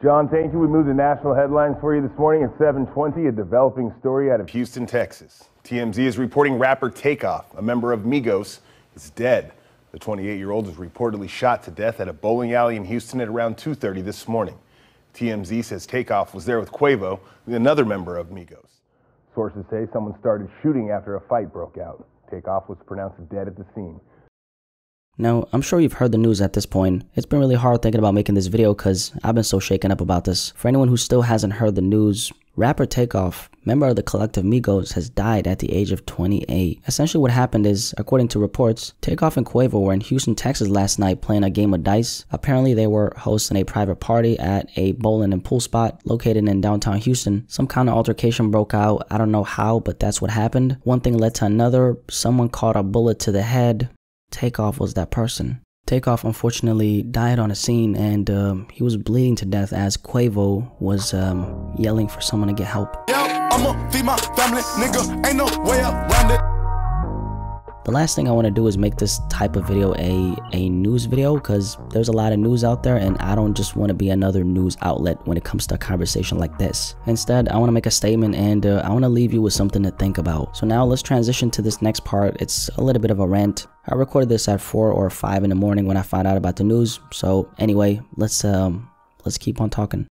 John, thank you. We moved to national headlines for you this morning at 7:20. A developing story out of Houston, Texas. TMZ is reporting rapper Takeoff, a member of Migos, is dead. The 28-year-old was reportedly shot to death at a bowling alley in Houston at around 2:30 this morning. TMZ says Takeoff was there with Quavo, another member of Migos. Sources say someone started shooting after a fight broke out. Takeoff was pronounced dead at the scene. Now, I'm sure you've heard the news at this point. It's been really hard thinking about making this video because I've been so shaken up about this. For anyone who still hasn't heard the news, rapper Takeoff, member of the collective Migos, has died at the age of 28. Essentially what happened is, according to reports, Takeoff and Quavo were in Houston, Texas last night playing a game of dice. Apparently they were hosting a private party at a bowling and pool spot located in downtown Houston. Some kind of altercation broke out. I don't know how, but that's what happened. One thing led to another. Someone caught a bullet to the head. Takeoff was that person. Takeoff unfortunately died on the scene, and he was bleeding to death as Quavo was yelling for someone to get help. I'ma feed my family, nigga, ain't no way around it. The last thing I want to do is make this type of video a news video, because there's a lot of news out there and I don't just want to be another news outlet when it comes to a conversation like this. Instead, I want to make a statement, and I want to leave you with something to think about. So now let's transition to this next part. It's a little bit of a rant. I recorded this at 4 or 5 in the morning when I found out about the news. So anyway, let's keep on talking.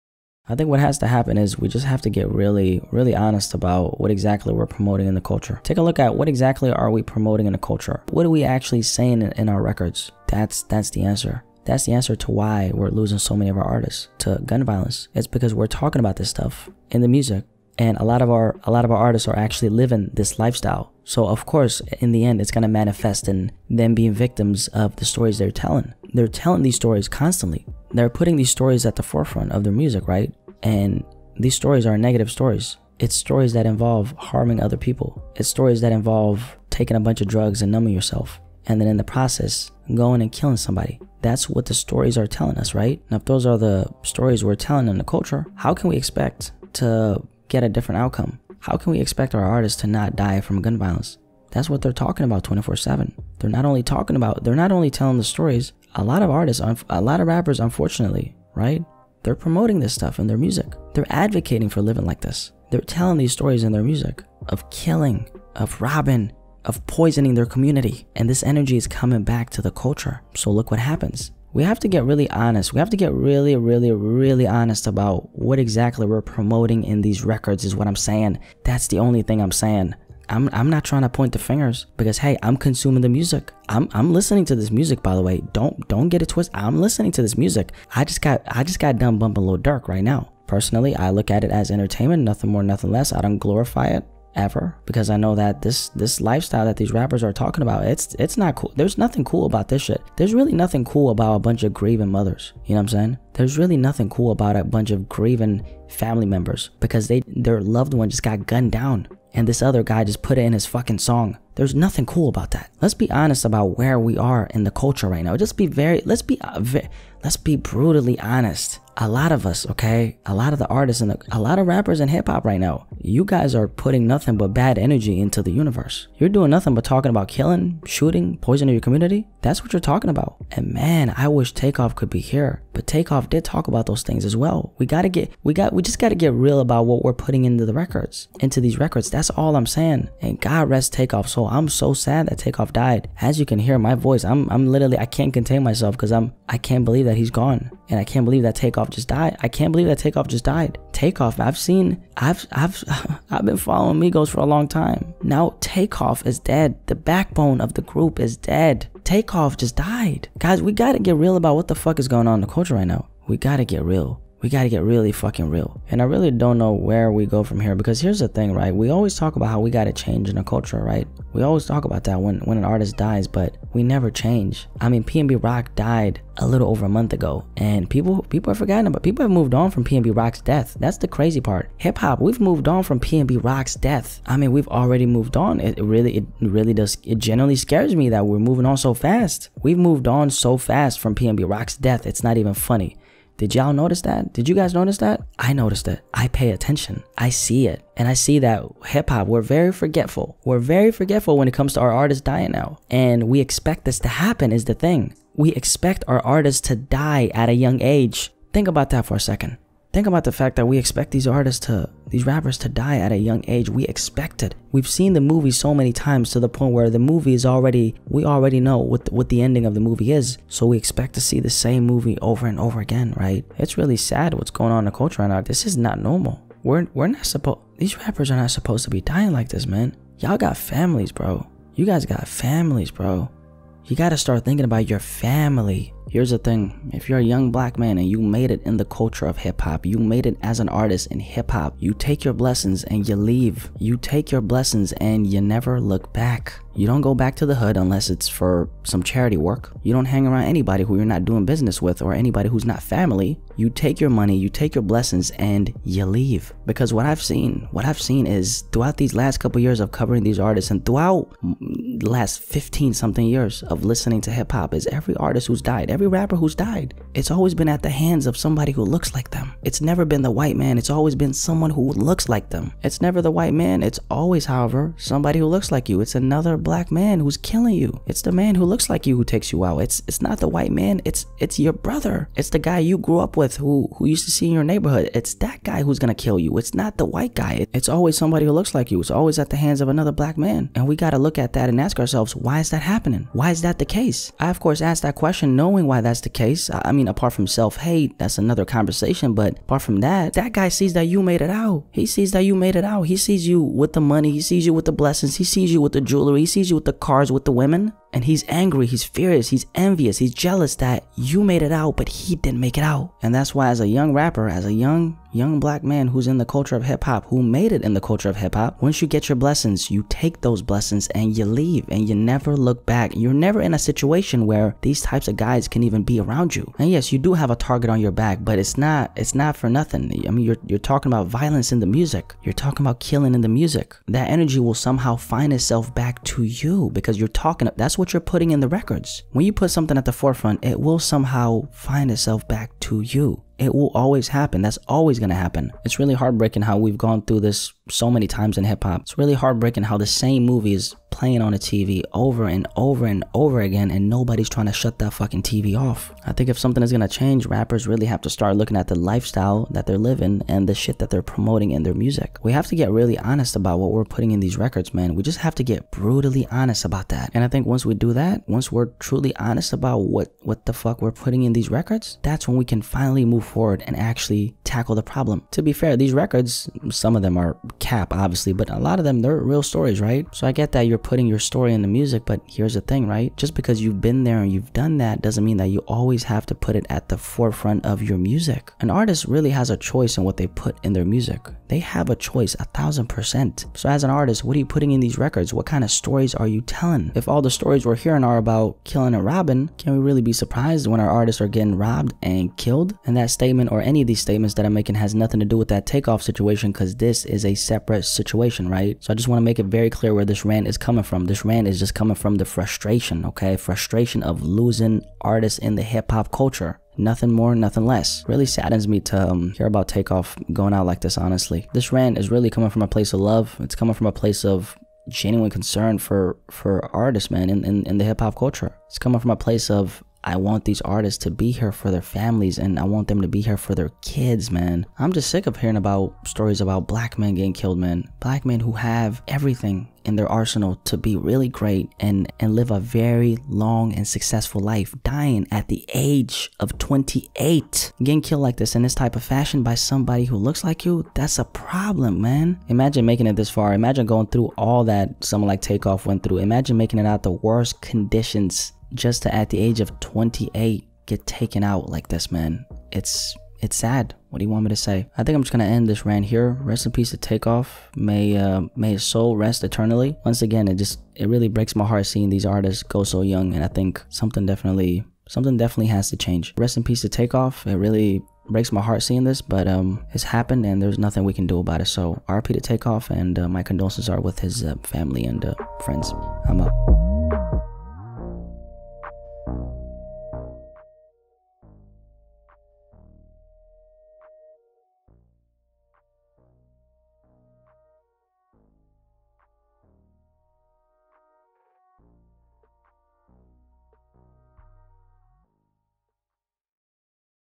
I think what has to happen is we just have to get really honest about what exactly we're promoting in the culture. Take a look at what exactly are we promoting in the culture. What are we actually saying in our records? That's the answer. That's the answer to why we're losing so many of our artists to gun violence. It's because we're talking about this stuff in the music, and a lot of our artists are actually living this lifestyle. So of course, in the end, it's gonna manifest in them being victims of the stories they're telling. They're telling these stories constantly. They're putting these stories at the forefront of their music, right? And these stories are negative stories. It's stories that involve harming other people. It's stories that involve taking a bunch of drugs and numbing yourself, and then in the process, going and killing somebody. That's what the stories are telling us, right? Now, if those are the stories we're telling in the culture, how can we expect to get a different outcome? How can we expect our artists to not die from gun violence? That's what they're talking about 24/7. They're not only telling the stories. A lot of artists, a lot of rappers, unfortunately, right? They're promoting this stuff in their music. They're advocating for living like this. They're telling these stories in their music of killing, of robbing, of poisoning their community. And this energy is coming back to the culture. So look what happens. We have to get really honest. We have to get really honest about what exactly we're promoting in these records is what I'm saying. That's the only thing I'm saying. I'm not trying to point the fingers, because hey, I'm consuming the music. I'm listening to this music, by the way. Don't get it twisted. I'm listening to this music. I just got done bumping Lil Durk right now. Personally, I look at it as entertainment, nothing more, nothing less. I don't glorify it ever, because I know that this lifestyle that these rappers are talking about, it's not cool. There's nothing cool about this shit. There's really nothing cool about a bunch of grieving mothers. You know what I'm saying? There's really nothing cool about a bunch of grieving family members because their loved one just got gunned down, and this other guy just put it in his fucking song. There's nothing cool about that. Let's be honest about where we are in the culture right now. Let's be brutally honest. A lot of us, okay? A lot of the artists and a lot of rappers in hip hop right now, you guys are putting nothing but bad energy into the universe. You're doing nothing but talking about killing, shooting, poisoning your community. That's what you're talking about. And man, I wish Takeoff could be here. But Takeoff did talk about those things as well. We just gotta get real about what we're putting into these records. That's all I'm saying. And God rest Takeoff's soul. I'm so sad that Takeoff died. As you can hear my voice, I'm literally, I can't contain myself because I can't believe that he's gone. And I can't believe that Takeoff just died. I can't believe that Takeoff just died. Takeoff, I've been following Migos for a long time. Now Takeoff is dead. The backbone of the group is dead. Takeoff just died. Guys, we gotta get real about what the fuck is going on in the culture right now. We gotta get real. We gotta get really fucking real. And I really don't know where we go from here, because here's the thing, right? We always talk about how we gotta change in the culture, right? We always talk about that when an artist dies, but we never change. I mean, P&B Rock died a little over a month ago, and people have forgotten about. People have moved on from P&B Rock's death. That's the crazy part. Hip hop, we've moved on from P&B Rock's death. I mean, we've already moved on. It really does. It genuinely scares me that we're moving on so fast. We've moved on so fast from P&B Rock's death. It's not even funny. Did y'all notice that? Did you guys notice that? I noticed it. I pay attention. I see it. And I see that hip hop, we're very forgetful. We're very forgetful when it comes to our artists dying now. And we expect this to happen is the thing. We expect our artists to die at a young age. Think about that for a second. Think about the fact that we expect these rappers to die at a young age. We expect it. We've seen the movie so many times to the point where the movie is we already know what the ending of the movie is. So we expect to see the same movie over and over again, right? It's really sad what's going on in the culture right now. This is not normal. These rappers are not supposed to be dying like this, man. Y'all got families, bro. You guys got families, bro. You gotta start thinking about your family. Here's the thing, if you're a young black man and you made it in the culture of hip-hop, you made it as an artist in hip-hop, you take your blessings and you leave. You take your blessings and you never look back. You don't go back to the hood unless it's for some charity work. You don't hang around anybody who you're not doing business with or anybody who's not family. You take your money, you take your blessings, and you leave. Because what I've seen is throughout these last couple years of covering these artists and throughout the last 15 something years of listening to hip hop is every artist who's died, every rapper who's died, it's always been at the hands of somebody who looks like them. It's never been the white man. It's always been someone who looks like them. It's never the white man. It's always, however, somebody who looks like you. It's another black man who's killing you. It's the man who looks like you who takes you out. It's not the white man. It's your brother. It's the guy you grew up with who used to see in your neighborhood. It's that guy who's gonna kill you. It's not the white guy. It's always somebody who looks like you. It's always at the hands of another black man. And we gotta look at that and ask ourselves, why is that happening? Why is that the case? I of course asked that question knowing why that's the case. I mean, apart from self-hate, that's another conversation, but apart from that guy sees that you made it out. He sees that you made it out. He sees you with the money. He sees you with the blessings. He sees you with the jewelry. He sees you with the cars, with the women. And he's angry, he's furious, he's envious, he's jealous that you made it out, but he didn't make it out. And that's why as a young rapper, as a young black man who's in the culture of hip hop, who made it in the culture of hip hop, once you get your blessings, you take those blessings and you leave and you never look back. You're never in a situation where these types of guys can even be around you. And yes, you do have a target on your back, but it's not for nothing. I mean, you're talking about violence in the music. You're talking about killing in the music. That energy will somehow find itself back to you because you're talking, that's what you're putting in the records. When you put something at the forefront, it will somehow find itself back to you. It will always happen. That's always going to happen. It's really heartbreaking how we've gone through this so many times in hip hop. It's really heartbreaking how the same movie is playing on the TV over and over and over again and nobody's trying to shut that fucking TV off. I think if something is going to change, rappers really have to start looking at the lifestyle that they're living and the shit that they're promoting in their music. We have to get really honest about what we're putting in these records, man. We just have to get brutally honest about that. And I think once we do that, once we're truly honest about what the fuck we're putting in these records, that's when we can finally move forward and actually tackle the problem. To be fair, these records, some of them are cap, obviously, but a lot of them, they're real stories, right? So I get that you're putting your story in the music, but here's the thing, right? Just because you've been there and you've done that doesn't mean that you always have to put it at the forefront of your music. An artist really has a choice in what they put in their music. They have a choice 1000%. So as an artist, what are you putting in these records? What kind of stories are you telling? If all the stories we're hearing are about killing and robbing, can we really be surprised when our artists are getting robbed and killed? And that statement or any of these statements that I'm making has nothing to do with that Takeoff situation because this is a separate situation, right? So I just want to make it very clear where this rant is coming from. This rant is just coming from the frustration, okay? Frustration of losing artists in the hip-hop culture. Nothing more, nothing less. Really saddens me to hear about Takeoff going out like this, honestly. This rant is really coming from a place of love. It's coming from a place of genuine concern for artists, man, in the hip-hop culture. It's coming from a place of I want these artists to be here for their families and I want them to be here for their kids, man. I'm just sick of hearing about stories about black men getting killed, man. Black men who have everything in their arsenal to be really great and live a very long and successful life, dying at the age of 28. Getting killed like this in this type of fashion by somebody who looks like you, that's a problem, man. Imagine making it this far. Imagine going through all that someone like Takeoff went through. Imagine making it out the worst conditions just to at the age of 28 get taken out like this, man. It's sad. What do you want me to say? I think I'm just gonna end this rant here. Rest in peace to Takeoff. May his soul rest eternally. Once again, it really breaks my heart seeing these artists go so young, and I think something definitely has to change. Rest in peace to Takeoff. It really breaks my heart seeing this, but it's happened and there's nothing we can do about it. So RP to Takeoff, and my condolences are with his family and friends. I'm out.